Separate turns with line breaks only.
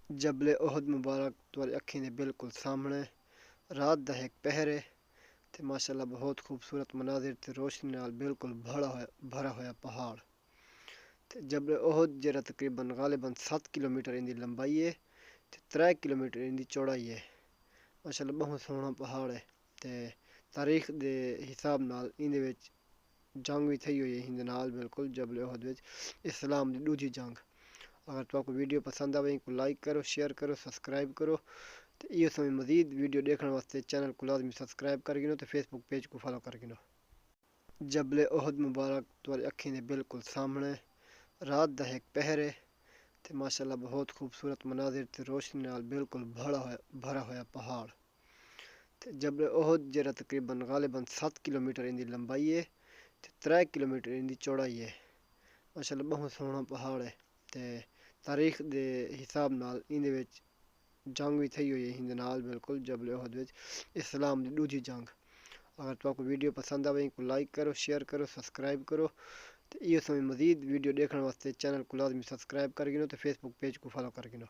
جبل احد مبارک تمہاری اکھیں دے بالکل سامنے رات دا ایک پہر ہے تے ماشاءاللہ بہت خوبصورت مناظر تے روشنی نال بالکل بھرا ہویا پہاڑ تے جبل احد جڑا تقریباً غالباً 7 کلومیٹر ان دی لمبائی ہے تے 3 کلومیٹر ان دی چوڑائی ہے۔ ماشاءاللہ بہت سوہنا پہاڑ ہے تے تاریخ دے حساب نال ان دے وچ جنگ بھی تھی ہوئی ہے ہند نال بالکل جبل احد وچ اسلام دی دوجی جنگ۔ اگر تو آپ کو ویڈیو پسند آئے کو لائک کرو، شیئر کرو، سبسکرائب کرو تے یہ سمیں مزید ویڈیو دیکھنے واسطے چینل کو لازمی سبسکرائب کر گنو تے فیس بک پیج کو فالو کر گنو۔ جبل احد مبارک تمہاری اکھیں دے بالکل سامنے رات دا ایک پہر ہے تے ماشاءاللہ بہت خوبصورت مناظر تے روشنی نال بالکل بھرا ہویا پہاڑ تے جبل احد جڑا تقریباً غالباً 7 کلومیٹر ان دی لمبائی ہے تے 3 کلومیٹر ان دی چوڑائی ہے۔ ماشاءاللہ بہت سوہنا پہاڑ ہے تے تاریخ دے حساب نال ان دے وچ جنگ بھی تھی ہوئی ہے ہند نال بالکل جبل احد وچ اسلام دی دوجی جنگ۔ اگر تو آپ کو ویڈیو پسند آئے کو لائک کرو، شیئر کرو، سبسکرائب کرو تے یہ سمیں مزید ویڈیو دیکھنے واسطے چینل کو لازمی سبسکرائب کر گنو تے فیس بک پیج کو فالو کر گنو۔